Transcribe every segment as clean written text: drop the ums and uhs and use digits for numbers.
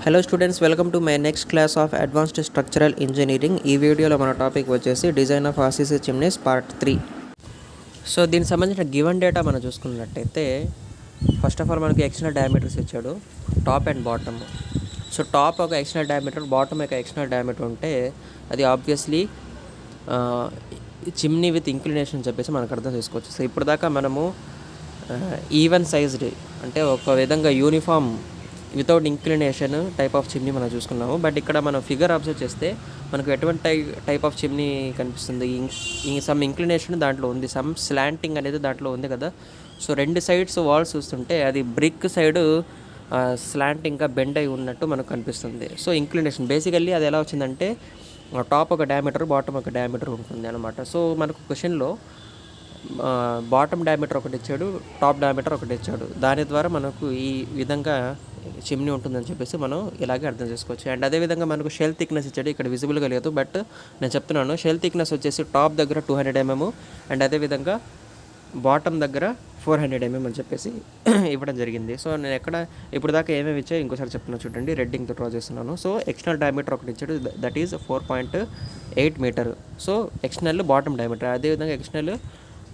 Hello students, welcome to my next class of advanced structural engineering. ఈ వీడియోలో మన topic వచ్చేసి design of RCC chimneys part 3. So దీనికి సంబంధించిన గివెన్ డేటా మనం చూసుకున్నట్టయితే ఫస్ట్ ఆఫ్ ఆల్ మనకి ఎక్స్టర్నల్ డయామీటర్స్ ఇచ్చాడు, top and bottom. So top ఒక ఎక్స్టర్నల్ డయామీటర్, బాటమ్ ఒక ఎక్స్టర్నల్ డయామీటర్ ఉంటే అది ఆబ్వియస్లీ చిమ్నీ విత్ ఇంక్లినేషన్ చెప్పేసి మనకు అర్థం చేసుకోవచ్చు. సో ఇప్పుడు దాకా మనము ఈవెన్ సైజ్డ్ అంటే ఒక విధంగా uniform without inclination type of chimney మనం చూసుకున్నాము. బట్ ఇక్కడ మనం ఫిగర్ అబ్జర్వ్ చేస్తే మనకు ఎటువంటి టైప్ ఆఫ్ చిమ్నీ కనిపిస్తుంది. సమ్ ఇంక్లినేషన్ దాంట్లో ఉంది, సమ్ స్లాంటింగ్ అనేది దాంట్లో ఉంది కదా. సో రెండు సైడ్స్ వాల్స్ చూస్తుంటే అది బ్రిక్ సైడ్ స్లాంటింగ్గా బెండ్ అయి ఉన్నట్టు మనకు కనిపిస్తుంది. సో ఇంక్లినేషన్ బేసికల్లీ అది ఎలా వచ్చిందంటే టాప్ ఒక డయామీటర్, బాటమ్ ఒక డయామీటర్ ఉంటుంది అనమాట. సో మనకు క్వశ్చన్లో బాటమ్ డయామీటర్ ఒకటి ఇచ్చాడు, టాప్ డయామీటర్ ఒకటి ఇచ్చాడు. దాని ద్వారా మనకు ఈ విధంగా చిమ్నీ ఉంటుందని చెప్పేసి మనం ఇలాగే అర్థం చేసుకోవచ్చు. అండ్ అదేవిధంగా మనకు షెల్ థిక్నెస్ ఇచ్చాడు, ఇక్కడ విజిబుల్గా లేదు బట్ నేను చెప్తున్నాను. షెల్ థిక్నెస్ వచ్చేసి టాప్ దగ్గర 200 mm అండ్ అదేవిధంగా బాటమ్ దగ్గర 400 mm అని చెప్పేసి ఇవ్వడం జరిగింది. సో నేను ఇప్పుడు దాకా ఏమేమి ఇచ్చాయో ఇంకోసారి చెప్తున్నా చూడండి, రెడ్డింగ్తో డ్రా చేస్తున్నాను. సో ఎక్స్టర్నల్ డయామీటర్ ఒకటి ఇచ్చాడు, that is 4.8 metre. So external bottom diameter, అదేవిధంగా ఎక్స్టర్నల్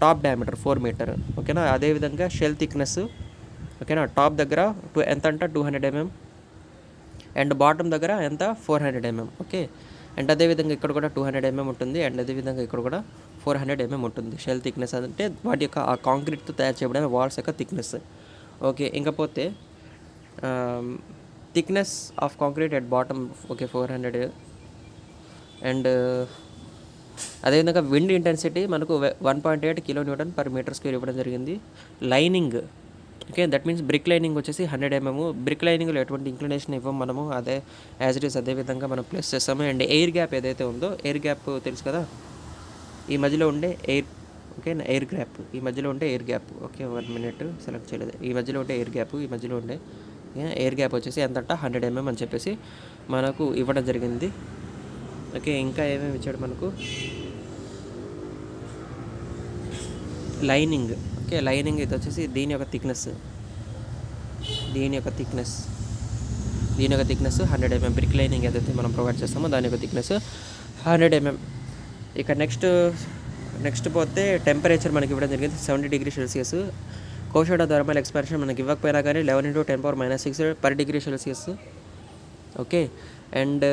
టాప్ డయామీటర్ 4 మీటర్. ఓకేనా. అదేవిధంగా షెల్ థిక్నెస్ ఓకేనా, టాప్ దగ్గర ఎంత అంట 200 mm అండ్ బాటమ్ దగ్గర ఎంత 400 mm. ఓకే. అండ్ అదేవిధంగా ఇక్కడ కూడా 200 mm ఉంటుంది అండ్ అదేవిధంగా ఇక్కడ కూడా 400 mm ఉంటుంది. షెల్ థిక్నెస్ అంటే వాటి యొక్క ఆ కాంక్రీట్తో తయారు చేయబడిన వాల్స్ యొక్క థిక్నెస్. ఓకే. ఇంకపోతే thickness of concrete at bottom okay 400. And అదేవిధంగా విండ్ ఇంటెన్సిటీ మనకు 1.8 kN/m² ఇవ్వడం జరిగింది. Lining okay, that means brick lining వచ్చేసి 100 mm. బ్రిక్ లైనింగ్లో ఎటువంటి ఇంక్లినేషన్ ఇవ్వం మనము, అదే యాజ్ ఇట్ ఈస్ అదేవిధంగా మనం ప్లేస్ చేస్తాము. అండ్ ఎయిర్ గ్యాప్ ఏదైతే ఉందో, ఎయిర్ గ్యాప్ తెలుసు కదా, ఈ మధ్యలో ఉండే ఎయిర్ ఓకే ఎయిర్ గ్యాప్, ఈ మధ్యలో ఉండే air gap okay 1 minute select చేయలేదు. ఈ మధ్యలో ఉండే ఎయిర్ గ్యాప్, ఈ మధ్యలో ఉండే ఎయిర్ గ్యాప్ వచ్చేసి ఎంతంట 100 mm అని చెప్పేసి మనకు ఇవ్వడం జరిగింది. ఓకే. ఇంకా ఏమేమి ఇచ్చాడు మనకు, లైనింగ్ ఓకే. లైనింగ్ ఇది వచ్చేసి దీని యొక్క థిక్నెస్ 100 mm. బ్రిక్ లైనింగ్ ఏదైతే మనం ప్రొవైడ్ చేస్తామో దాని యొక్క థిక్నెస్ 100 mm. ఇక నెక్స్ట్ పోతే టెంపరేచర్ మనకి ఇవ్వడం జరిగింది 70 degrees Celsius. కోషోడా థర్మల్ ఎక్స్పాన్షన్ మనకి ఇవ్వకపోయినా కానీ 11 × 10⁻⁶ per degree Celsius. Okay. And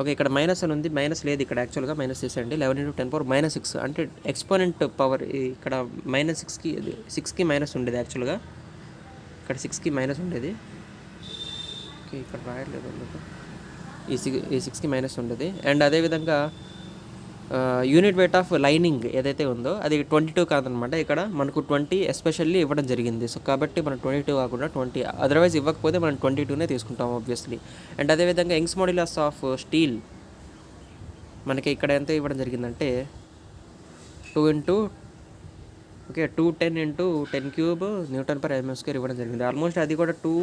okay, ఇక్కడ మైనస్ అని ఉంది, మైనస్ లేదు ఇక్కడ, యాక్చువల్గా మైనస్ చేసేయండి. 11 × 10⁻⁶ అంటే ఎక్స్పోనెంట్ పవర్. ఇక్కడ -6కి మైనస్ ఉండేది, యాక్చువల్గా ఇక్కడ 6కి మైనస్ ఉండేది. ఓకే, ఇక్కడ రాయట్లేదు అందుకు, ఈ 6కి మైనస్ ఉండేది. అండ్ అదేవిధంగా యూనిట్ వెయిట్ ఆఫ్ లైనింగ్ ఏదైతే ఉందో అది 22 కాదనమాట, ఇక్కడ మనకు 20 ఎస్పెషల్లీ ఇవ్వడం జరిగింది. సో కాబట్టి మనం 22 కాకుండా 20, అదర్వైజ్ ఇవ్వకపోతే మనం 22నే తీసుకుంటాం ఆబ్వియస్లీ. అండ్ అదేవిధంగా యంగ్స్ మాడ్యులస్ ఆఫ్ స్టీల్ మనకి ఇక్కడ ఎంత ఇవ్వడం జరిగిందంటే 210 × 10³ Nm² ఇవ్వడం జరిగింది. ఆల్మోస్ట్ అది కూడా 2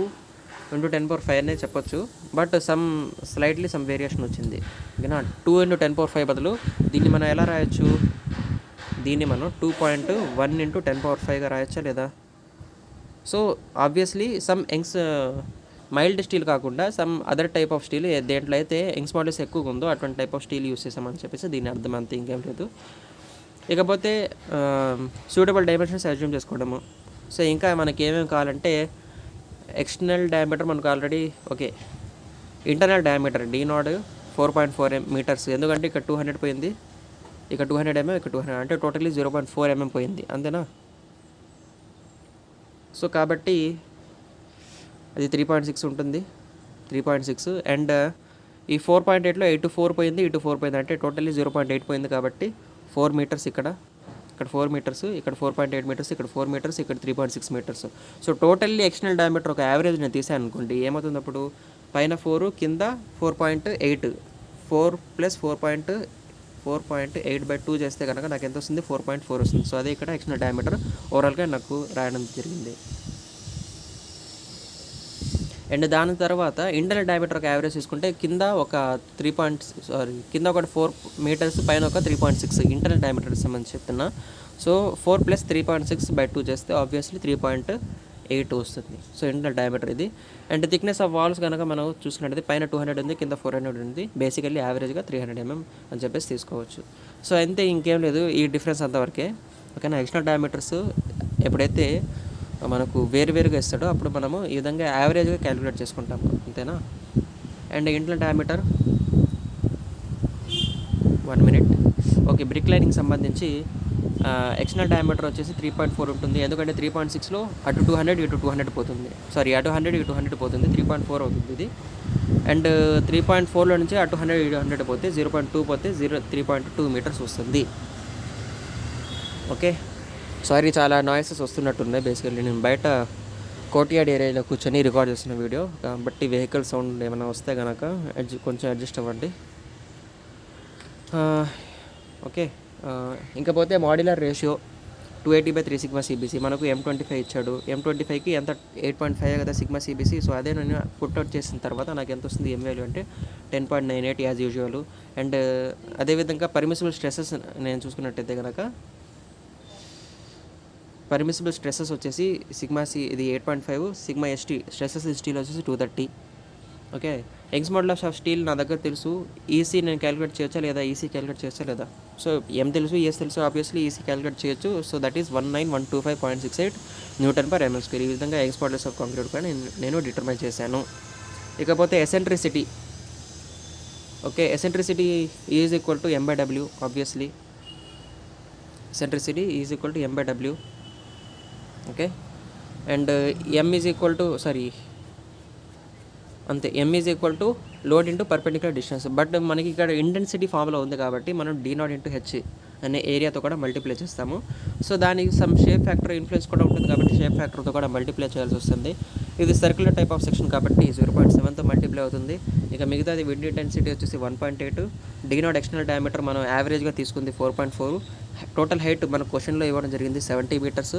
× 10⁵ అనే చెప్పొచ్చు, బట్ సమ్ వేరియేషన్ వచ్చింది. ఓకేనా. 2 × 10⁵ బదులు దీన్ని మనం ఎలా రాయొచ్చు, దీన్ని మనం 2.1 × 10⁵ రాయొచ్చా లేదా. So obviously some mild steel కాకుండా some other type of steel దేంట్లో అయితే యంగ్స్ మాడ్యులస్ ఎక్కువగా ఉందో అటువంటి టైప్ ఆఫ్ స్టీల్ యూస్ చేసామని చెప్పేసి దీని అర్థం, అంతే, ఇంకేం లేదు. ఇకపోతే సూటబుల్ డైమెన్షన్స్ అజ్యూమ్ చేసుకోవడము. సో ఇంకా మనకి ఏమేమి కావాలంటే ఎక్స్టర్నల్ డయామీటర్ మనకు already okay. Internal diameter D0 4.4 meters, ఎందుకంటే ఇక్కడ 200 పోయింది, ఇక్కడ 200 mm, ఇక్కడ 200 అంటే టోటల్లీ 0.4 mm పోయింది, అంతేనా. సో కాబట్టి అది 3.6 ఉంటుంది, 3.6. అండ్ ఈ 4.8లో 8 పోయింది, ఇటు 4 పోయింది, అంటే టోటల్లీ 0.8 పోయింది. కాబట్టి 4 meters ఇక్కడ 4 meters, ఇక్కడ 4.8 meters, ఇక్కడ 4 meters, ఇక్కడ 3.6 meters. So totally external diameter ఒక యావరేజ్ నేను తీసాను అనుకోండి, ఏమవుతుంది అప్పుడు పైన 4 కింద 4.8, 4 + 4.8/2 చేస్తే కనుక నాకు ఎంత వస్తుంది 4.4 వస్తుంది. సో అదే ఇక్కడ ఎక్స్టర్నల్ డయామీటర్ ఓవరాల్గా నాకు రాయడం జరిగింది. అండ్ దాని తర్వాత ఇంటర్నల్ డయామీటర్ ఒక యావరేజ్ తీసుకుంటే కింద ఒక 4 meters, పైన ఒక 3.6 ఇంటర్నల్ డయామీటర్ సంబంధించి చెప్తున్నా. సో 4 + 3.6/2 చేస్తే ఆబ్వియస్లీ 3.8 8 వస్తుంది. సో ఇంటర్నల్ డయామీటర్ ఇది. అండ్ థిక్నెస్ ఆఫ్ వాల్స్ కనుక మనం చూసుకున్నట్టయితే పైన 200 ఉంది, కింద 400 ఉంది. బేసికల్లీ యావరేజ్గా 300 mm అని చెప్పేసి తీసుకోవచ్చు. సో అంతే, ఇంకేం లేదు, ఈ డిఫరెన్స్ అంతవరకే. ఓకేనా. ఎక్స్టర్నల్ డయామీటర్స్ ఎప్పుడైతే మనకు వేరువేరుగా ఇస్తాడో అప్పుడు మనము ఈ విధంగా యావరేజ్గా క్యాలిక్యులేట్ చేసుకుంటాము, అంతేనా. And internal diameter 1 minute. Okay, brick lining సంబంధించి ఎక్స్టర్నల్ డయామీటర్ వచ్చేసి 3.4 ఉంటుంది. ఎందుకంటే 3.6లో అటు 200 ఇటు 200 పోతుంది. సారీ, అటు 100 ఇటు 100 పోతుంది, 3.4 అవుతుంది ఇది. అండ్ 3.4లో నుంచి అటు 100 ఇటు 100 పోతే 0.2 పోతే 3.2 మీటర్స్ వస్తుంది. ఓకే, సారీ, చాలా నాయిసెస్ వస్తున్నట్టున్నాయి. బేసికల్లీ నేను బయట కోర్ట్యార్డ్ ఏరియాలో కూర్చొని రికార్డ్ చేస్తున్న వీడియో కాబట్టి వెహికల్ సౌండ్ ఏమైనా వస్తే కనుక కొంచెం అడ్జస్ట్ అవ్వండి. ఓకే, ఇంకపోతే మాడ్యులర్ రేషియో 280/3 సిగ్మా సిబిసి. మనకు M25 ఇచ్చాడు. M25కి ఎంత 8.5 కదా సిగ్మా సిబిసి. సో అదే నేను పుట్అవుట్ చేసిన తర్వాత నాకు ఎంత వస్తుంది M వాల్యూ అంటే 10.98 యాజ్ యూజువల్. అండ్ అదేవిధంగా పర్మిసిబుల్ స్ట్రెసెస్ నేను చూసుకున్నట్టయితే కనుక పర్మిసిబుల్ స్ట్రెసెస్ వచ్చేసి సిగ్మా సి ఇది 8.5, సిగ్మా ఎస్టీ స్ట్రెసెస్ స్టీల్ వచ్చేసి 230. Okay, Young's model of steel నా దగ్గర తెలుసు. ఈసీ నేను క్యాలిక్యులేట్ చేయొచ్చా లేదా, ఈసీ క్యాలిక్యులేట్ చేయొచ్చా లేదా. సో ఎం తెలుసు, ఈఎస్ తెలుసు, ఆబ్వియస్లీ ఈసీ క్యాలిక్యులేట్ చేయొచ్చు. So that is 19125.68 Nm². ఈ విధంగా యంగ్స్ మోడల్స్ ఆఫ్ కాంక్రీట్ కూడా నేను డిటర్మైన్ చేశాను. ఇకపోతే eccentricity. Okay, eccentricity is equal to M/W. Obviously eccentricity is equal to M/W. Okay, and M is equal to అంతే, M is equal to load into perpendicular distance. But మనకి ఇక్కడ intensity formula ఉంది కాబట్టి మనం D0/H అనే ఏరియాతో కూడా multiply చేస్తాము. So దానికి సమ్ షేప్ ఫ్యాక్టర్ ఇన్ఫ్లుయెన్స్ కూడా ఉంటుంది కాబట్టి షేప్ ఫ్యాక్టర్తో కూడా మల్టిప్లై చేయాల్సి వస్తుంది. ఇది సర్క్యులర్ టైప్ ఆఫ్ సెక్షన్ కాబట్టి 0.7తో మల్టిప్లై అవుతుంది. ఇక మిగతాది విండ్ ఇంటెన్సిటీ వచ్చేసి 1.8. D0 ఎక్స్టర్నల్ డయామీటర్ మనం యావరేజ్గా తీసుకుంది 4.4. టోటల్ హైట్ మన క్వశ్చన్లో ఇవ్వడం జరిగింది 70 meters.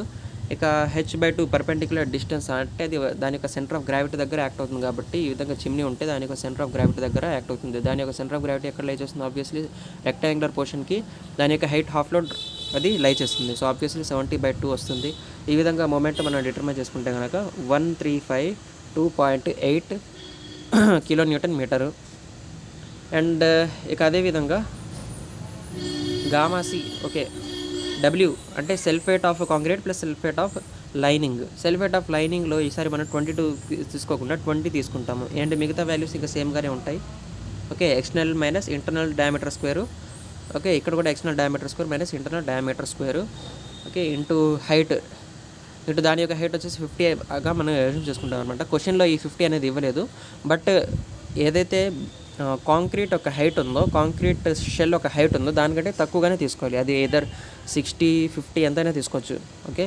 ఇక H/2 పర్పెండిక్యులర్ డిస్టెన్స్ అంటే అది దాని యొక్క సెంటర్ ఆఫ్ గ్రావిటీ దగ్గర యాక్ట్ అవుతుంది కాబట్టి ఈ విధంగా చిమ్నీ ఉంటే దాని యొక్క సెంటర్ ఆఫ్ గ్రావిటీ దగ్గర యాక్ట్ అవుతుంది. దాని యొక్క సెంటర్ ఆఫ్ గ్రావిటీ ఎక్కడ లై చేస్తుంది, ఆబ్వియస్లీ రెక్టాంగులర్ పోర్షన్కి దాని యొక్క హైట్ హాఫ్ లోడ్ అది లై చేస్తుంది. సో ఆబ్వియస్లీ 70/2 వస్తుంది. ఈ విధంగా మొమెంట్ మనం డిటర్మైన్ చేసుకుంటే కనుక 1352.8 kN/మీటరు. అండ్ ఇక అదేవిధంగా గామాసి. ఓకే, W అంటే self weight of concrete plus self weight of lining. Self weight of లైనింగ్లో ఈసారి మనం 22 తీసుకోకుండా 20 తీసుకుంటాము. అండ్ మిగతా వాల్యూస్ ఇంకా సేమ్గానే ఉంటాయి. Okay, external minus internal diameter square. Okay, ఇక్కడ కూడా external diameter square minus internal diameter square. Okay, into height, ఇటు దాని యొక్క హైట్ వచ్చేసి 50గా మనం అజ్యూమ్ చేసుకుంటాం అనమాట. క్వశ్చన్లో ఈ 50 అనేది ఇవ్వలేదు. బట్ ఏదైతే కాంక్రీట్ ఒక హైట్ ఉందో, కాంక్రీట్ షెల్ ఒక హైట్ ఉందో దానికంటే తక్కువగానే తీసుకోవాలి. అది ఏదర్ 60, 50 ఎంతైనా తీసుకోవచ్చు. ఓకే,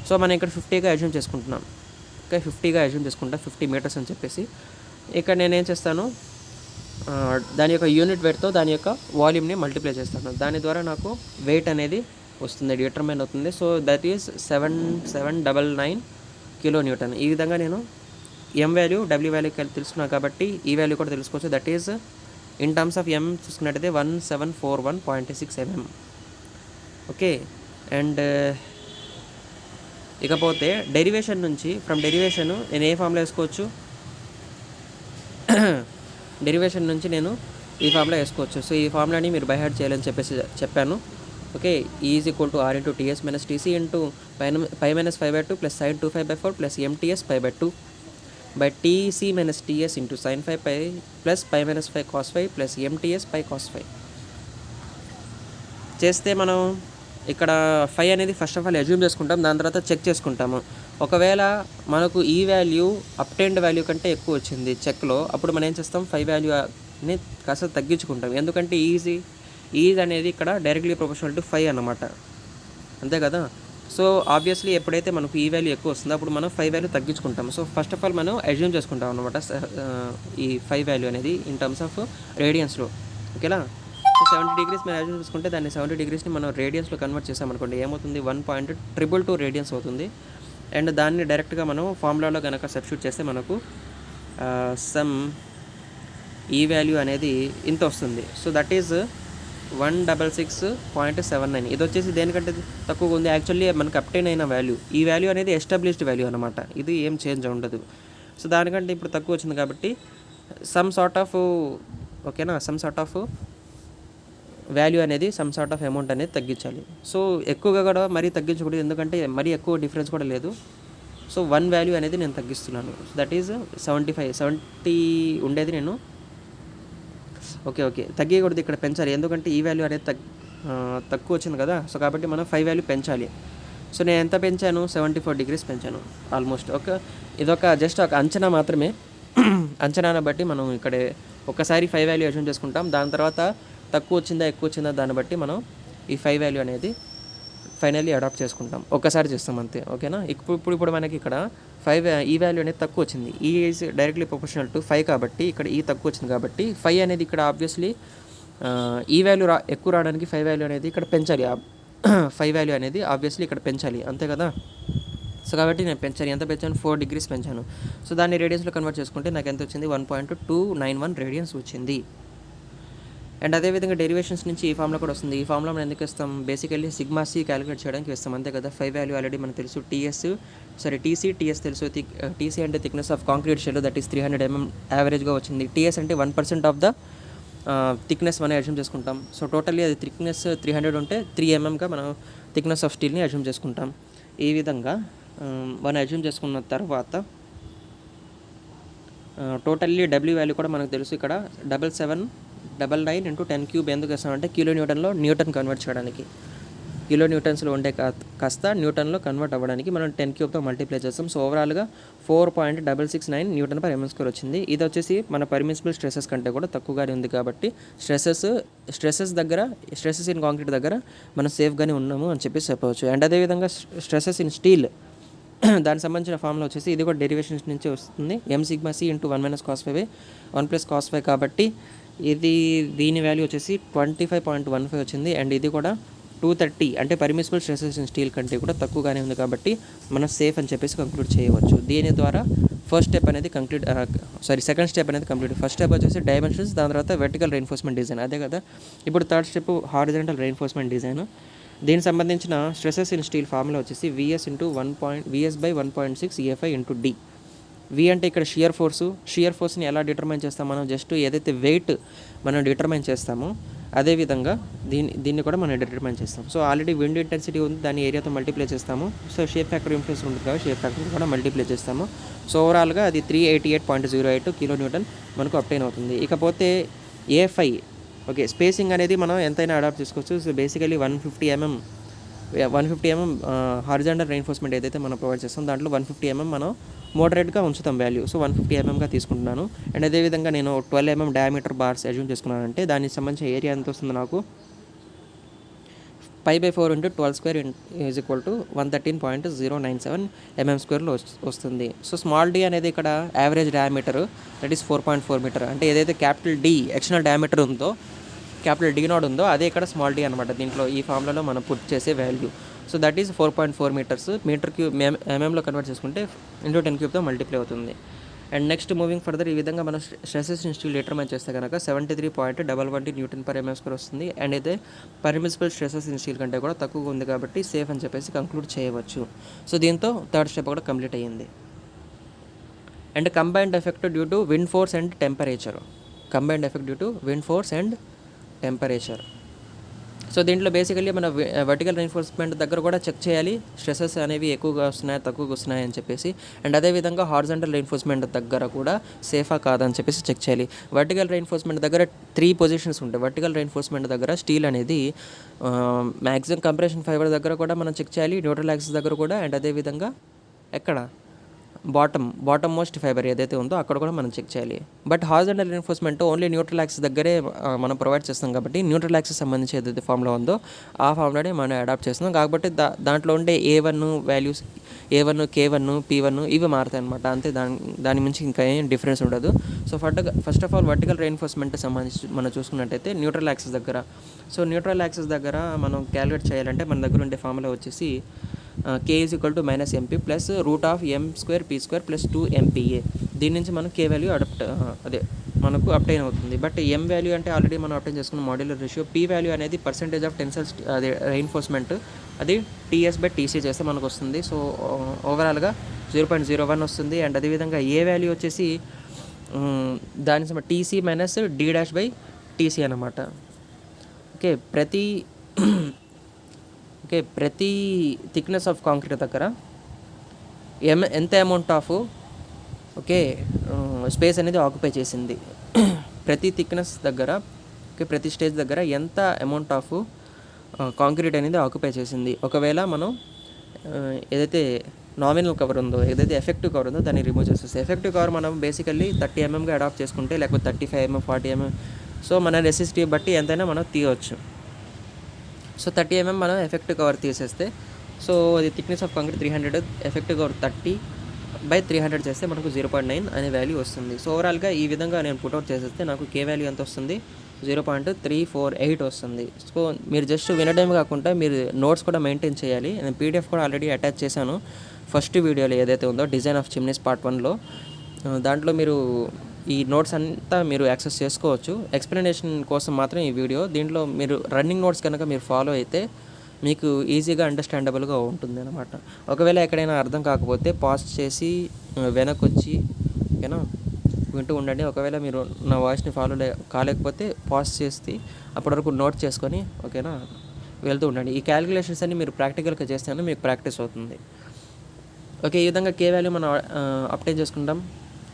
సో మనం ఇక్కడ 50గా అజ్యూమ్ చేసుకుంటున్నాం. ఓకే, 50గా అజ్యూమ్ చేసుకుంటా, 50 meters అని చెప్పేసి. ఇక్కడ నేనేం చేస్తాను, దాని యొక్క యూనిట్ వెయిట్తో దాని యొక్క వాల్యూమ్ని మల్టిప్లై చేస్తాను. దాని ద్వారా నాకు వెయిట్ అనేది వస్తుంది, డిటర్మైన్ అవుతుంది. So that is 7799 kN. ఈ విధంగా నేను M వాల్యూ W వాల్యూ తెలుసుకున్నాను కాబట్టి ఈ వాల్యూ కూడా తెలుసుకోవచ్చు. That is in terms of M చూసుకున్నట్టయితే 1741.6 mm. ఓకే, అండ్ ఇకపోతే డెరివేషన్ నుంచి ఫ్రమ్ డెరివేషన్ నేను ఏ ఫార్ములా వేసుకోవచ్చు, డెరివేషన్ నుంచి నేను ఈ ఫార్ములా వేసుకోవచ్చు. సో ఈ ఫార్ములాని మీరు బై హార్ట్ చేయాలని చెప్పేసి చెప్పాను. Okay, is equal to R into TS minus TC into pi minus 5/2 plus sin 2π/4 plus MTS π/2 by TC minus TS into sin 5 pi plus pi minus 5 cos 5 plus MTS pi cos 5 చేస్తే మనం ఇక్కడ 5 అనేది first of all assume చేసుకుంటాం. దాని తర్వాత check చేసుకుంటాము. ఒకవేళ మనకు ఈ వాల్యూ అప్టైన్డ్ వాల్యూ కంటే ఎక్కువ వచ్చింది చెక్లో, అప్పుడు మనం ఏం చేస్తాం, 5 వాల్యూని కాస్త తగ్గించుకుంటాం. ఎందుకంటే ఈజ్ అనేది ఇక్కడ డైరెక్ట్లీ ప్రొపోర్షనల్ టు 5 అన్నమాట, అంతే కదా. సో ఆబ్వియస్లీ ఎప్పుడైతే మనకు ఈ వాల్యూ ఎక్కువ వస్తుందో అప్పుడు మనం 5 వాల్యూ తగ్గించుకుంటాం. సో ఫస్ట్ ఆఫ్ ఆల్ మనం అజ్యూమ్ చేసుకుంటాం అనమాట ఈ 5 వాల్యూ అనేది ఇన్ టర్మ్స్ ఆఫ్ రేడియన్స్లో. ఓకేనా, సో 70 degrees మనం అజ్యూమ్ చేసుకుంటే దాన్ని 70 degreesని మనం రేడియన్స్లో కన్వర్ట్ చేసామనుకోండి ఏమవుతుంది, 1.222 రేడియన్స్ అవుతుంది. అండ్ దాన్ని డైరెక్ట్గా మనం ఫార్ములాలో కనుక సబ్స్టిట్యూట్ చేస్తే మనకు సమ్ ఈ వాల్యూ అనేది ఇంత వస్తుంది. So that is 166.79. ఇది వచ్చేసి దేనికంటే తక్కువగా ఉంది. యాక్చువల్లీ మనకు అప్టైన్ అయిన వాల్యూ. ఈ వాల్యూ అనేది ఎస్టాబ్లిష్డ్ వాల్యూ అనమాట. ఇది ఏం చేంజ్ ఉండదు. సో దానికంటే ఇప్పుడు తక్కువ వచ్చింది కాబట్టి సమ్ సార్ట్ ఆఫ్ వాల్యూ అనేది సమ్ సార్ట్ ఆఫ్ అమౌంట్ అనేది తగ్గించాలి. సో ఎక్కువగా కూడా మరీ తగ్గించకూడదు, ఎందుకంటే మరీ ఎక్కువ డిఫరెన్స్ కూడా లేదు. సో 1 వాల్యూ అనేది నేను తగ్గిస్తున్నాను. సో దట్ ఈజ్ 70 ఉండేది నేను ఓకే తగ్గకూడదు, ఇక్కడ పెంచాలి. ఎందుకంటే ఈ వాల్యూ అనేది తక్కువ వచ్చింది కదా. సో కాబట్టి మనం 5 వాల్యూ పెంచాలి. సో నేను ఎంత పెంచాను, 74 degrees పెంచాను ఆల్మోస్ట్. ఇదొక జస్ట్ ఒక అంచనా మాత్రమే. అంచనాను బట్టి మనం ఇక్కడ ఒకసారి 5 వాల్యూ అజ్యూమ్ చేసుకుంటాం. దాని తర్వాత తక్కువ వచ్చిందా ఎక్కువ వచ్చిందా దాన్ని బట్టి మనం ఈ 5 వాల్యూ అనేది ఫైనల్లీ అడాప్ట్ చేసుకుంటాం. ఒక్కసారి చేస్తాం అంతే. ఓకేనా. ఇప్పుడు మనకి ఇక్కడ 5 ఈ వాల్యూ అనేది తక్కువ వచ్చింది. ఈ ఈజ్ డైరెక్ట్లీ ప్రొపోర్షనల్ టు 5 కాబట్టి ఇక్కడ ఈ తక్కువ వచ్చింది కాబట్టి 5 అనేది ఇక్కడ ఆబ్వియస్లీ ఈ వాల్యూ ఎక్కువ రావడానికి 5 వాల్యూ అనేది ఇక్కడ పెంచాలి. 5 వాల్యూ అనేది ఆబ్వియస్లీ ఇక్కడ పెంచాలి, అంతే కదా. సో కాబట్టి నేను పెంచాను. ఎంత పెంచాను, 4 degrees పెంచాను. సో దాన్ని రేడియన్స్లో కన్వర్ట్ చేసుకుంటే నాకు ఎంత వచ్చింది, 1.291 రేడియన్స్ వచ్చింది. అండ్ అదేవిధంగా డెరివేషన్స్ నుంచి ఈ ఫార్ములా కూడా వస్తుంది. ఈ ఫార్ములా మనం ఎందుకు ఇస్తాం, బేసికల్లీ సిగ్మా సి క్యాలిక్యులేట్ చేయడానికి ఇస్తాం, అంతే కదా. 5 వాల్యూ ఆల్రెడీ మనకు తెలుసు. టీసీ తెలుసు. టీసీ అంటే thickness of concrete shell, that is 300 mm యావరేజ్గా వచ్చింది. టీఎస్ అంటే 1% ఆఫ్ ద థిక్నెస్ మనం అజ్యూమ్ చేసుకుంటాం. సో టోటల్లీ అది థిక్నెస్ 300 ఉంటే 3 mmగా మనం థిక్నెస్ ఆఫ్ స్టీల్ని అజ్యూమ్ చేసుకుంటాం. ఈ విధంగా మనం అజ్యూమ్ చేసుకున్న తర్వాత టోటల్లీ డబ్ల్యూ వాల్యూ కూడా మనకు తెలుసు. ఇక్కడ 7799 × 10³ ఎందుకు వేస్తామంటే కిలో న్యూటన్లో న్యూటన్ కన్వర్ట్ చేయడానికి. కిలో న్యూటన్స్లో ఉండే కాస్త న్యూటన్లో కన్వర్ట్ అవ్వడానికి మనం 10³ మల్టిప్లై చేస్తాం. సో ఓవరాల్గా 4.669 Nm/m² వచ్చింది. ఇది వచ్చేసి మన పర్మిసిబుల్ స్ట్రెసెస్ కంటే కూడా తక్కువగానే ఉంది కాబట్టి స్ట్రెసెస్ ఇన్ కాంక్రీట్ దగ్గర మనం సేఫ్గానే ఉన్నాము అని చెప్పి చెప్పవచ్చు. అండ్ అదేవిధంగా స్ట్రెసెస్ ఇన్ స్టీల్ దానికి సంబంధించిన ఫార్ములా వచ్చేసి ఇది కూడా డెరివేషన్స్ నుంచి వస్తుంది. m∑c × 1 - cos 5 1 + cos 5 కాబట్టి దీని వాల్యూ వచ్చేసి 25.15 వచ్చింది. అండ్ ఇది కూడా 230 అంటే పర్మిసిబుల్ స్ట్రెసెస్ ఇన్ స్టీల్ కంటే కూడా తక్కువగానే ఉంది కాబట్టి మనం సేఫ్ అని చెప్పేసి కంక్లూడ్ చేయవచ్చు. దీని ద్వారా సెకండ్ స్టెప్ అనేది కంప్లీట్. ఫస్ట్ స్టెప్ వచ్చేసి డైమెన్షన్స్, దాని తర్వాత వెర్టికల్ రెయిన్ఫోర్స్మెంట్ డిజైన్, అదే కదా. ఇప్పుడు third step horizontal reinforcement design. దీనికి సంబంధించిన స్ట్రెసెస్ ఇన్ స్టీల్ ఫార్ములా వచ్చేసి VS/1.6 EFI × D. వి అంటే ఇక్కడ షియర్ ఫోర్స్ని ఎలా డిటర్మైన్ చేస్తాం మనం, జస్ట్ ఏదైతే వెయిట్ మనం డిటర్మైన్ చేస్తామో అదేవిధంగా దీన్ని కూడా మనం డిటర్మైన్ చేస్తాం. సో ఆల్రెడీ విండ్ ఇంటెన్సిటీ ఉంది, దాన్ని ఏరియాతో మల్టిప్లై చేస్తాము. సో షేప్ ఫ్యాక్టర్ ఇన్ఫ్లుయెన్స్ ఉంటుంది కాబట్టి షేప్ ఫ్యాక్టర్ కూడా మల్టిప్లై చేస్తాము. సో ఓవరాల్గా అది 388.08 kN మనకు అప్టైన్ అవుతుంది. ఇకపోతే A5 ఓకే, స్పేసింగ్ అనేది మనం ఎంతైనా అడాప్ట్ చేసుకోవచ్చు. So basically 150 mm horizontal reinforcement ఏదైతే మనం ప్రొవైడ్ చేస్తాం దాంట్లో 150 mm మనం మోడరేట్గా ఉంచుతాం వాల్యూ. సో 150 mmగా తీసుకుంటున్నాను. అండ్ అదేవిధంగా నేను 12 mm డయామీటర్ బార్స్ అజ్యూమ్ చేసుకున్నానంటే దానికి సంబంధించిన ఏరియా ఎంత వస్తుంది నాకు, π/4 × 12² = 113.097 mm² వస్తుంది. సో స్మాల్ డి అనేది ఇక్కడ average diameter, that is 4.4 metre. అంటే ఏదైతే క్యాపిటల్ డి ఎక్స్టర్నల్ డయామీటర్ ఉందో, క్యాపిటల్ డి నాట్ ఉందో అదే ఇక్కడ స్మాల్ డి అనమాట. దీంట్లో ఈ ఫార్ములాలో మనం పుట్ చేసే value. So that is 4.4 metres. Metre ఎంఎంలో కన్వర్ట్ చేసుకుంటే × 10³ మల్టిప్లై అవుతుంది. అండ్ నెక్స్ట్ మూవింగ్ ఫర్దర్ ఈ విధంగా మనం స్ట్రెసెస్ ఇన్ స్టీల్ డిటర్మైన్ చేస్తే కనుక 73.112 Nm² వస్తుంది. అండ్ అయితే పర్మిసిబుల్ స్ట్రెసెస్ ఇన్ స్టీల్ కంటే కూడా తక్కువగా ఉంది కాబట్టి సేఫ్ అని చెప్పేసి కంక్లూడ్ చేయవచ్చు. సో దీంతో థర్డ్ స్టెప్ కూడా కంప్లీట్ అయ్యింది. And combined effect due to wind force and temperature. So దీంట్లో బేసికల్లీ మన వర్టికల్ రెయిన్ఫోర్స్మెంట్ దగ్గర కూడా చెక్ చేయాలి స్ట్రెసెస్ అనేవి ఎక్కువగా వస్తున్నాయి తక్కువగా వస్తున్నాయి అని చెప్పేసి. అండ్ అదేవిధంగా హారిజాంటల్ రెయిన్ఫోర్స్మెంట్ దగ్గర కూడా సేఫా కాదని చెప్పేసి చెక్ చేయాలి. వర్టికల్ రెయిన్ఫోర్స్మెంట్ దగ్గర 3 పొజిషన్స్ ఉంటాయి. వర్టికల్ రెయిన్ఫోర్స్మెంట్ దగ్గర స్టీల్ అనేది మ్యాక్సిమం కంప్రెషన్ ఫైబర్ దగ్గర కూడా మనం చెక్ చేయాలి, న్యూట్రల్ యాక్సిస్ దగ్గర కూడా. అండ్ అదేవిధంగా ఎక్కడ బాటమ్ మోస్ట్ ఫైబర్ ఏదైతే ఉందో అక్కడ కూడా మనం చెక్ చేయాలి. But horizontal reinforcement only neutral axis దగ్గరే మనం ప్రొవైడ్ చేస్తాం కాబట్టి న్యూట్రల్ యాక్సిస్ సంబంధించి ఏదైతే ఫార్ములా ఉందో ఆ ఫార్ములానే మనం అడాప్ట్ చేస్తున్నాం కాబట్టి దాంట్లో ఉండే A1 values A1 K1 P1 ఇవి మారుతాయి అనమాట. అంతే, దాని నుంచి ఇంకా ఏం డిఫరెన్స్ ఉండదు. So first of all vertical reinforcement సంబంధించి మనం చూసుకున్నట్టయితే న్యూట్రల్ యాక్సిస్ దగ్గర మనం క్యాలిక్యులేట్ చేయాలంటే మన దగ్గర ఉండే ఫార్ములా వచ్చేసి K = -MP + √m² p² + 2 MPa. దీని నుంచి మనం K వాల్యూ మనకు అప్టైన్ అవుతుంది. బట్ ఎం వాల్యూ అంటే ఆల్రెడీ మనం అప్టైన్ చేసుకున్న మాడ్యులర్ రేషియో. పీ వాల్యూ అనేది పర్సెంటేజ్ ఆఫ్ టెన్సైల్ అది రెయిన్ఫోర్స్మెంట్, అది టీఎస్/టీసీ చేస్తే మనకు వస్తుంది. సో ఓవరాల్గా 0.01 వస్తుంది. అండ్ అదేవిధంగా ఏ వాల్యూ వచ్చేసి దాని టీసీ మైనస్ D-/TC అనమాట. ఓకే, ప్రతి థిక్నెస్ ఆఫ్ కాంక్రీట్ దగ్గర ఎంత అమౌంట్ ఆఫ్ స్పేస్ అనేది ఆక్యుపై చేసింది. ప్రతి థిక్నెస్ దగ్గర ప్రతి స్టేజ్ దగ్గర ఎంత అమౌంట్ ఆఫ్ కాంక్రీట్ అనేది ఆక్యుపై చేసింది. ఒకవేళ మనం ఏదైతే నామినల్ కవర్ ఉందో, ఏదైతే ఎఫెక్టివ్ కవర్ ఉందో దాన్ని రిమూవ్ చేసేస్తే, ఎఫెక్టివ్ కవర్ మనం బేసికల్లీ 30 mm అడాప్ట్ చేసుకుంటే, లేకపోతే 35 mm 40 mm, సో మన రెసిస్టివ్ బట్టి ఎంతైనా మనం తీయవచ్చు. సో 30 mm మనం ఎఫెక్టివ్ కవర్ తీసేస్తే, సో అది thickness of concrete 300, effective cover 30/300 చేస్తే మనకు 0.9 అనే వాల్యూ వస్తుంది. సో ఓవరాల్గా ఈ విధంగా నేను పుట్అవుట్ చేసేస్తే నాకు కే వాల్యూ ఎంత వస్తుంది, 0.348 వస్తుంది. సో మీరు జస్ట్ వినడమే కాకుండా మీరు నోట్స్ కూడా మెయింటైన్ చేయాలి. నేను PDF కూడా ఆల్రెడీ అటాచ్ చేశాను ఫస్ట్ వీడియోలో ఏదైతే ఉందో డిజైన్ ఆఫ్ చిమ్నీస్ పార్ట్ 1లో. దాంట్లో మీరు ఈ నోట్స్ అంతా మీరు యాక్సెస్ చేసుకోవచ్చు. ఎక్స్ప్లెనేషన్ కోసం మాత్రం ఈ వీడియో. దీంట్లో మీరు రన్నింగ్ నోట్స్ కనుక మీరు ఫాలో అయితే మీకు ఈజీగా అండర్స్టాండబుల్గా ఉంటుంది అనమాట. ఒకవేళ ఎక్కడైనా అర్థం కాకపోతే పాజ్ చేసి వెనక్కి వచ్చి ఓకేనా వింటూ ఉండండి. ఒకవేళ మీరు నా వాయిస్ని ఫాలో కాలేకపోతే పాజ్ చేసి అప్పటి వరకు నోట్ చేసుకొని ఓకేనా వెళ్తూ ఉండండి. ఈ క్యాలిక్యులేషన్స్ అన్ని మీరు ప్రాక్టికల్గా చేస్తేనే మీకు ప్రాక్టీస్ అవుతుంది. ఓకే, ఈ విధంగా కే వాల్యూ మనం అప్టైన్ చేసుకుంటాం.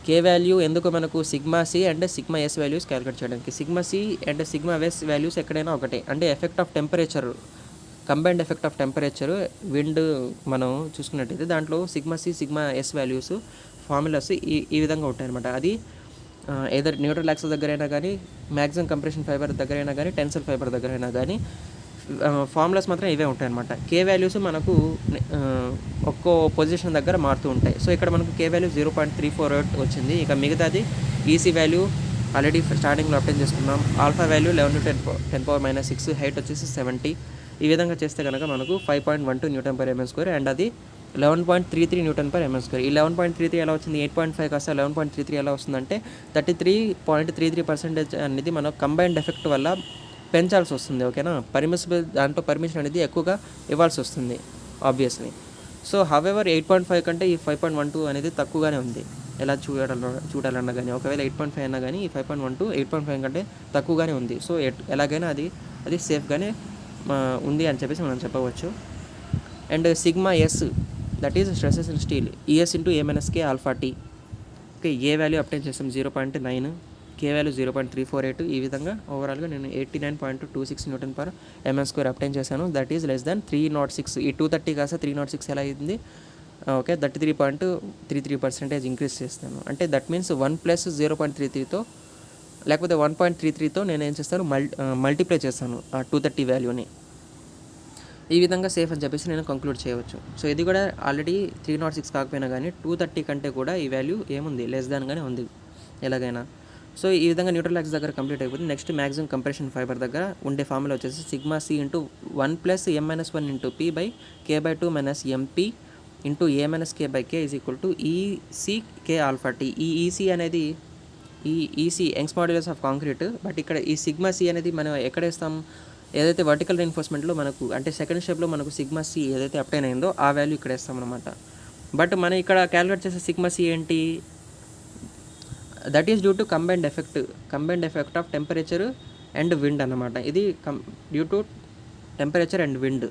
కే వాల్యూ ఎందుకు మనకు σc and σs values calculate చేయడానికి. σc అండ్ σs వాల్యూస్ ఎక్కడైనా ఒకటే. అంటే effect of temperature, combined effect of temperature, wind మనం చూసుకున్నట్టయితే దాంట్లో σc σs వాల్యూస్ ఫార్ములాస్ ఈ విధంగా ఉంటాయి అనమాట. అది ఏదర్ న్యూట్రల్ యాక్సిస్ దగ్గర అయినా కానీ, మ్యాక్సిమం కంప్రెషన్ ఫైబర్ దగ్గర అయినా కానీ, టెన్సైల్ ఫైబర్ దగ్గర అయినా కానీ ఫార్ములాస్ మాత్రం ఇవే ఉంటాయి అనమాట. కే వాల్యూస్ మనకు ఒక్కో పొజిషన్ దగ్గర మారుతూ ఉంటాయి. సో ఇక్కడ మనకు కే వాల్యూ 0.348 వచ్చింది. ఇక మిగతాది ఈసీ వాల్యూ ఆల్రెడీ స్టార్టింగ్లో అప్టైన్ చేసుకున్నాం. ఆల్ఫా వాల్యూ 11×10⁻⁶, హైట్ వచ్చేసి 70. ఈ విధంగా చేస్తే కనుక మనకు 5.12 Nm/mm², అండ్ అది 11.33 Nm/mm². ఈ 11.33 ఎలా వచ్చింది, 8.5 కాస్త 11.33 ఎలా వస్తుందంటే 33.33% అనేది మనం కంబైన్డ్ ఎఫెక్ట్ వల్ల పెంచాల్సి వస్తుంది. ఓకేనా, దాంట్లో పర్మిషన్ అనేది ఎక్కువగా ఇవ్వాల్సి వస్తుంది ఆబ్వియస్లీ. సో హవెవర్ 8.5 కంటే ఈ 5.12 అనేది తక్కువగానే ఉంది. ఎలా చూడాలన్నా కానీ, ఒకవేళ 8.5 అయినా కానీ ఈ 5.12 8.5 కంటే తక్కువగానే ఉంది. సో ఎలాగైనా అది సేఫ్గానే ఉంది అని చెప్పేసి మనం చెప్పవచ్చు. And σs that is stresses in steel, ES × A-K α/T. Okay, A value obtain చేస్తాం 0.9, కే వాల్యూ 0.348. ఈ విధంగా ఓవరాల్గా నేను 89.26 Nm/mm² అప్టైన్ చేశాను. That is less than 306. ఈ 230 కాస్త 306 ఎలా అయింది, ఓకే 33.33% ఇంక్రీజ్ చేస్తాను. అంటే దట్ మీన్స్ 1 + 0.33తో లేకపోతే 1.33తో నేను ఏం చేస్తాను, మల్టిప్లై చేస్తాను ఆ 230 వాల్యూని. ఈ విధంగా సేఫ్ అని చెప్పేసి నేను కంక్లూడ్ చేయవచ్చు. సో ఇది కూడా ఆల్రెడీ 306 కాకపోయినా కానీ 230 కంటే కూడా ఈ వాల్యూ ఏముంది, లెస్ దాన్గానే ఉంది ఎలాగైనా. సో ఈ విధంగా న్యూట్రల్ యాక్సిస్ దగ్గర కంప్లీట్ అయిపోతుంది. నెక్స్ట్ మ్యాక్సిమం కంప్రెషన్ ఫైబర్ దగ్గర ఉండే ఫార్ములా వచ్చేసి σc × 1 + m-1 × p/k/2 - mp × a-k/k EC/k α/T. ఈ EC అనేది EC Young's modulus of concrete. But ఇక్కడ ఈ σc అనేది మనం ఎక్కడ వేస్తాం, ఏదైతే వర్టికల్ రీన్ఫోర్స్మెంట్లో మనకు అంటే సెకండ్ స్టెప్లో మనకు σc ఏదైతే అప్టైన్ అయిందో ఆ వాల్యూ ఇక్కడ వేస్తాం అనమాట. బట్ మనం ఇక్కడ క్యాలిక్యులేట్ చేసే σc ఏంటి, that is due to combined effect of temperature and wind అన్నమాట. ఇది due to temperature and wind.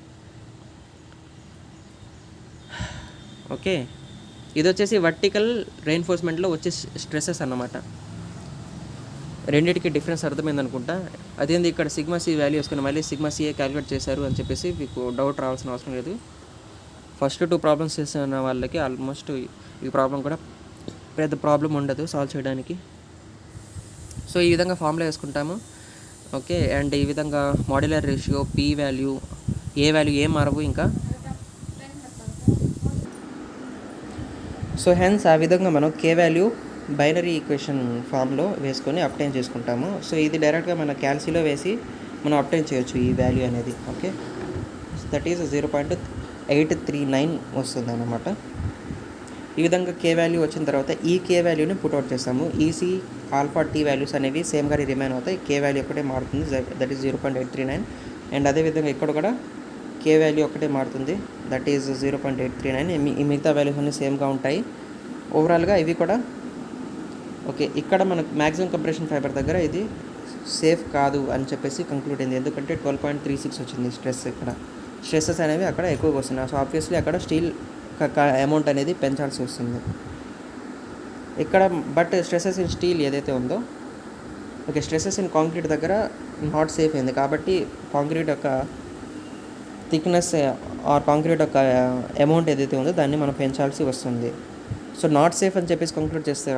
Okay, ఇది వచ్చేసి వర్టికల్ రెయిన్ఫోర్స్మెంట్లో వచ్చే స్ట్రెసెస్ అన్నమాట. రెండింటికి డిఫరెన్స్ అర్థమైంది అనుకుంటా. అదేంది ఇక్కడ σc వాల్యూ వేసుకుని మళ్ళీ σc క్యాలిక్యులేట్ చేశారు అని చెప్పేసి మీకు డౌట్ రావాల్సిన అవసరం లేదు. ఫస్ట్ 2 ప్రాబ్లమ్స్ చేసిన వాళ్ళకి ఆల్మోస్ట్ ఈ ప్రాబ్లం కూడా పెద్ద ప్రాబ్లం ఉండదు సాల్వ్ చేయడానికి. సో ఈ విధంగా ఫార్ములా వేసుకుంటాము. ఓకే, అండ్ ఈ విధంగా మాడ్యులర్ రేషియో, పీ వాల్యూ, ఏ వాల్యూ ఏం మారవు ఇంకా. సో హెన్స్ ఆ విధంగా మనం కే వాల్యూ బైనరీ ఈక్వేషన్ ఫామ్లో వేసుకొని అప్టైన్ చేసుకుంటాము. సో ఇది డైరెక్ట్గా మన క్యాల్సీలో వేసి మనం అప్టైన్ చేయొచ్చు ఈ వాల్యూ అనేది. ఓకే, దట్ ఈజ్ 0.839 వస్తుంది అన్నమాట. ఈ విధంగా కే వాల్యూ వచ్చిన తర్వాత ఈ కే వాల్యూని పుట్అవుట్ చేస్తాము. ఈసీ ఆల్ఫా టీ వాల్యూస్ అనేవి సేమ్గానే రిమైన్ అవుతాయి. కే వాల్యూ ఒకటే మారుతుంది, దట్ ఈస్ 0.839. అండ్ అదేవిధంగా ఇక్కడ కూడా కే వాల్యూ ఒకటే మారుతుంది, దట్ ఈజ్ 0.839. ఈ మిగతా వాల్యూస్ అన్నీ సేమ్గా ఉంటాయి. ఓవరాల్గా ఇవి కూడా ఓకే. ఇక్కడ మనకు మ్యాక్సిమం కంప్రెషన్ ఫైబర్ దగ్గర ఇది సేఫ్ కాదు అని చెప్పేసి కంక్లూడ్ అయింది. ఎందుకంటే 12.36 వచ్చింది స్ట్రెస్. ఇక్కడ స్ట్రెస్సెస్ అనేవి అక్కడ ఎక్కువగా వస్తున్నాయి. సో ఆబ్వియస్లీ అక్కడ స్టీల్ అమౌంట్ అనేది పెంచాల్సి వస్తుంది ఇక్కడ. బట్ స్ట్రెస్సెస్ ఇన్ స్టీల్ ఏదైతే ఉందో, ఓకే, స్ట్రెస్సెస్ ఇన్ కాంక్రీట్ దగ్గర నాట్ సేఫ్ అయింది. కాబట్టి కాంక్రీట్ యొక్క థిక్నెస్ ఆర్ కాంక్రీట్ యొక్క అమౌంట్ ఏదైతే ఉందో దాన్ని మనం పెంచాల్సి వస్తుంది. సో నాట్ సేఫ్ అని చెప్పేసి కంక్లూడ్ చేస్తే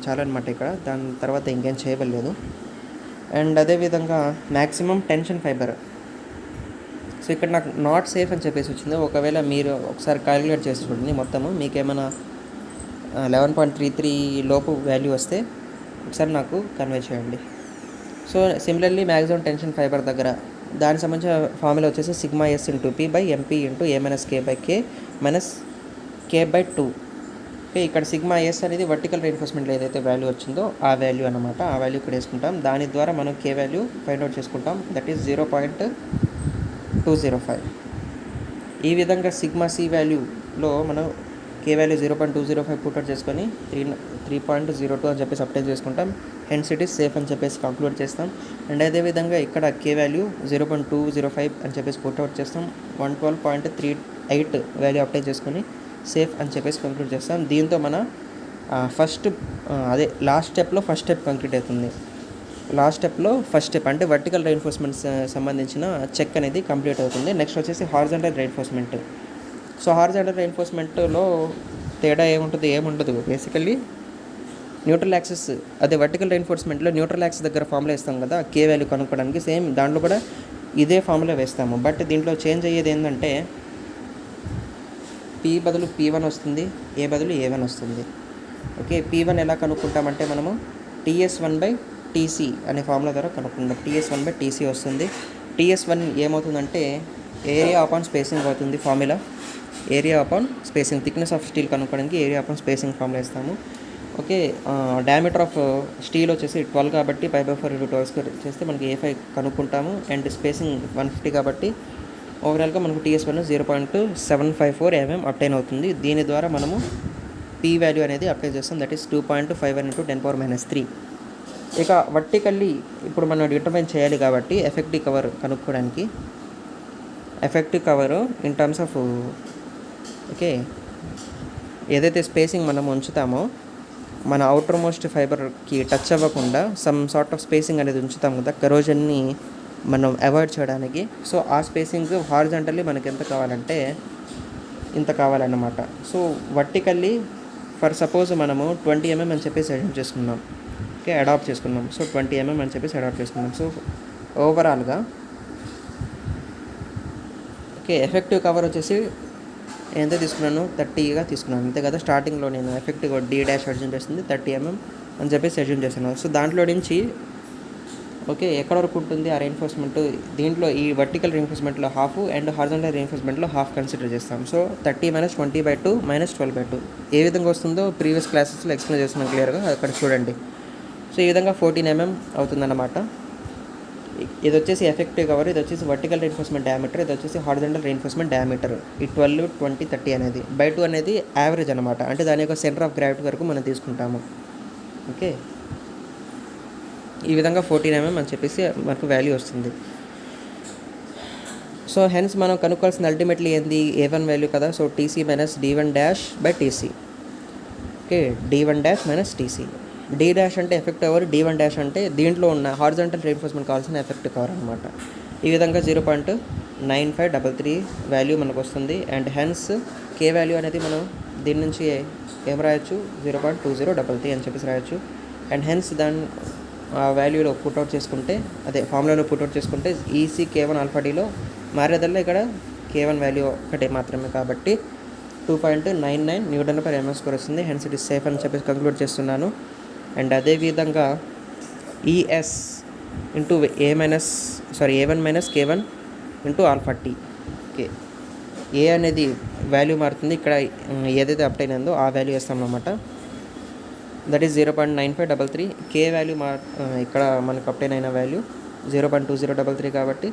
చాలా అనమాట ఇక్కడ. దాని తర్వాత ఇంకేం చేయలేదు. అండ్ అదేవిధంగా మ్యాక్సిమం టెన్షన్ ఫైబర్. సో ఇక్కడ నాకు నాట్ సేఫ్ అని చెప్పేసి వచ్చింది. ఒకవేళ మీరు ఒకసారి క్యాలిక్యులేట్ చేసి చూడండి మొత్తము, మీకు ఏమైనా 11.33 లోపు వాల్యూ వస్తే ఒకసారి నాకు కన్వే చేయండి. So similarly maximum tension fibre దగ్గర దానికి సంబంధించిన ఫార్ములా వచ్చేసి sigma S into P by MP into A minus K by K minus K by 2. Okay, ఇక్కడ సిగ్మా ఎస్ అనేది వర్టికల్ రీఎన్ఫోర్స్మెంట్లో ఏదైతే వాల్యూ వచ్చిందో ఆ వాల్యూ అనమాట. ఆ వాల్యూ ఇక్కడ వేసుకుంటాం. దాని ద్వారా మనం కే వాల్యూ ఫైండ్ అవుట్ చేసుకుంటాం, దట్ ఈస్ 0.205. ఈ విధంగా సిగ్మా సి వాల్యూలో మనం కే వాల్యూ 0.205 పుట్అవుట్ చేసుకొని 3.02 అని చెప్పేసి అప్లై చేసుకుంటాం. హెన్స్ ఇట్ ఈస్ సేఫ్ అని చెప్పేసి కంక్లూడ్ చేస్తాం. అండ్ అదేవిధంగా ఇక్కడ కే వాల్యూ 0.205 అని చెప్పేసి పుట్అవుట్ చేస్తాం. 112.38 వాల్యూ అప్లై చేసుకొని సేఫ్ అని చెప్పేసి కంక్లూడ్ చేస్తాం. దీంతో మన లాస్ట్ స్టెప్లో ఫస్ట్ స్టెప్ కంప్లీట్ అవుతుంది. లాస్ట్ స్టెప్లో ఫస్ట్ స్టెప్ అంటే వర్టికల్ రీఎన్ఫోర్స్మెంట్ సంబంధించిన చెక్ అనేది కంప్లీట్ అవుతుంది. నెక్స్ట్ వచ్చేసి హారిజాంటల్ రీఎన్ఫోర్స్మెంట్. సో హారిజాంటల్ రీఎన్ఫోర్స్మెంట్లో తేడా ఏముండదు. బేసికల్లీ న్యూట్రల్ యాక్సిస్, అదే వర్టికల్ రీఎన్ఫోర్స్మెంట్లో న్యూట్రల్ యాక్సిస్ దగ్గర ఫార్ములా వేస్తాం కదా కే వాల్యూ కనుక్కోవడానికి, సేమ్ దాంట్లో కూడా ఇదే ఫార్ములా వేస్తాము. బట్ దీంట్లో చేంజ్ అయ్యేది ఏంటంటే పి బదులు P1 వస్తుంది, ఏ బదులు A1 వస్తుంది. ఓకే, P1 ఎలా కనుక్కుంటామంటే మనము TS1/TC అనే ఫార్ములా ద్వారా కనుక్కుంటాం. TS1/TC వస్తుంది. TS1 ఏమవుతుందంటే ఏరియా అపాన్ స్పేసింగ్ అవుతుంది formula. Area upon spacing, thickness of steel కనుక్కోవడానికి ఏరియా అపాన్ స్పేసింగ్ ఫార్ములా ఇస్తాము. ఓకే, డయామీటర్ ఆఫ్ స్టీల్ వచ్చేసి 12 కాబట్టి 5/4 × 12² చేస్తే మనకి A5 కనుక్కుంటాము. అండ్ స్పేసింగ్ 150 కాబట్టి ఓవరాల్గా మనకు TS1 0.754 mm అప్టైన్ అవుతుంది. దీని ద్వారా మనము పీ వాల్యూ అనేది అప్లై చేస్తాం, దట్ ఈస్ 2.51 × 10⁻³ ఇక వర్టికల్లీ ఇప్పుడు మనం డిటర్మైన్ చేయాలి కాబట్టి ఎఫెక్టివ్ కవర్ కనుక్కోవడానికి effective cover in terms of okay ఏదైతే స్పేసింగ్ మనం ఉంచుతామో మన అవుటర్ మోస్ట్ ఫైబర్కి టచ్ అవ్వకుండా సమ్ సార్ట్ ఆఫ్ స్పేసింగ్ అనేది ఉంచుతాం కదా కరోజన్ని మనం అవాయిడ్ చేయడానికి. సో ఆ స్పేసింగ్ హారిజాంటల్లీ మనకి ఎంత కావాలంటే ఇంత కావాలన్నమాట. సో వర్టికల్లీ ఫర్ సపోజ్ మనము 20 mm అని చెప్పేసి అడాప్ట్ చేసుకున్నాం. ఓకే, అడాప్ట్ చేసుకున్నాం. సో 20 mm అని చెప్పేసి అడాప్ట్ చేసుకున్నాం. సో ఓవరాల్గా ఓకే ఎఫెక్టివ్ కవర్ వచ్చేసి ఎంత తీసుకున్నాను 30గా తీసుకున్నాను అంతే కదా. స్టార్టింగ్లో నేను ఎఫెక్టివ్ D' అడ్జూమ్ చేస్తుంది 30 mm అని చెప్పేసి అడ్జూమ్ చేస్తున్నాను. సో దాంట్లో నుంచి ఓకే ఎక్కడ వరకు ఉంటుంది ఆ రీఎన్ఫోర్స్మెంట్, దీంట్లో ఈ వర్టికల్ రీఎన్ఫోర్స్మెంట్లో హాఫ్ అండ్ హారిజాంటల్ రీఎన్ఫోర్స్మెంట్లో హాఫ్ కన్సిడర్ చేస్తాం. సో 30 - 20/2 - 12/2 ఏ విధంగా వస్తుందో ప్రీవియస్ క్లాసెస్లో ఎక్స్ప్లెయిన్ చేస్తున్నాం క్లియర్గా, అక్కడ చూడండి. సో ఈ విధంగా 14 mm అవుతుందన్నమాట. ఇది వచ్చేసి ఎఫెక్టివ్ కవర్, ఇది వచ్చేసి వర్టికల్ రీఎన్ఫోర్స్మెంట్ డయామీటర్, ఇది వచ్చేసి హారిజాంటల్ రీఎన్ఫోర్స్మెంట్ డయామీటర్. ఈ 12, 20, 30 అనేది బై 2 అనేది యావరేజ్ అనమాట. అంటే దాని యొక్క సెంటర్ ఆఫ్ గ్రావిటీ వరకు మనం తీసుకుంటాము. ఓకే, ఈ విధంగా 14 mm అని చెప్పేసి మనకు వాల్యూ వస్తుంది. సో హెన్స్ మనం కనుక్కోవాల్సిన అల్టిమేట్లీ ఏంది A1 వాల్యూ కదా. So TC - D1'/TC. Okay, D1' - TC. D' అంటే ఎఫెక్ట్ కవర్, D1' అంటే దీంట్లో ఉన్న హారిజాంటల్ రీఎన్ఫోర్స్మెంట్ కావాల్సిన ఎఫెక్ట్ కవర్ అనమాట. ఈ విధంగా 0.9533 వాల్యూ మనకు వస్తుంది. అండ్ హెన్స్ కే వాల్యూ అనేది మనం దీని నుంచి ఏం రాయొచ్చు 0.2033 అని చెప్పేసి రాయొచ్చు. అండ్ హెన్స్ దాని వాల్యూలో పుట్అవుట్ చేసుకుంటే అదే ఫార్ములాలో పుట్అవుట్ చేసుకుంటే ఈసీ K1 ఆల్ఫాడీలో మారేదల్లా ఇక్కడ K1 వాల్యూ ఒకటే మాత్రమే కాబట్టి 2.99 Nm/m² వస్తుంది. హెన్స్ ఇట్ ఇస్ సేఫ్ అని చెప్పేసి కంక్లూడ్ చేస్తున్నాను. అండ్ అదేవిధంగా ES into A1 - K1 into α/T. Okay, A అనేది వాల్యూ మారుతుంది, ఇక్కడ ఏదైతే అప్టైన్ అయిందో ఆ వాల్యూ వేస్తాం అన్నమాట. That is 0.9533. కే వాల్యూ ఇక్కడ మనకు అప్టైన్ అయిన వాల్యూ 0.2033 కాబట్టి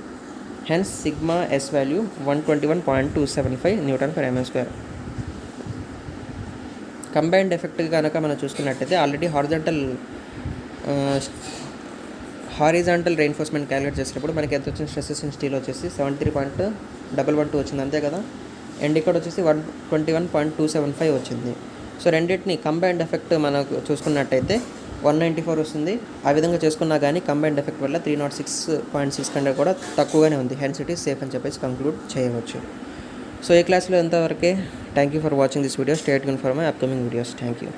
hence sigma S value 121.275 Nm/mm². Combined effect కనుక మనం చూసుకున్నట్టయితే ఆల్రెడీ హారిజాంటల్ రెయిన్ఫోర్స్మెంట్ క్యాలిక్యులేట్ చేసినప్పుడు మనకి ఎంత వచ్చింది, స్ట్రెసెస్ ఇన్ స్టీల్ వచ్చేసి 73.112 వచ్చింది అంతే కదా. అండ్ ఇక్కడ వచ్చేసి 121.275 వచ్చింది. సో రెండింటిని కంబైన్డ్ ఎఫెక్ట్ మనకు చూసుకున్నట్టయితే 194 వస్తుంది. ఆ విధంగా చేసుకున్నా కానీ కంబైన్డ్ ఎఫెక్ట్ వల్ల 306.6 కంటే కూడా తక్కువగానే ఉంది. హెన్స్ ఇట్ ఈస్ సేఫ్ అని చెప్పేసి కంక్లూడ్ చేయవచ్చు. సో ఈ క్లాస్లో ఎంతవరకే. Thank you for watching this video. Stay tune for my upcoming videos. Thank you.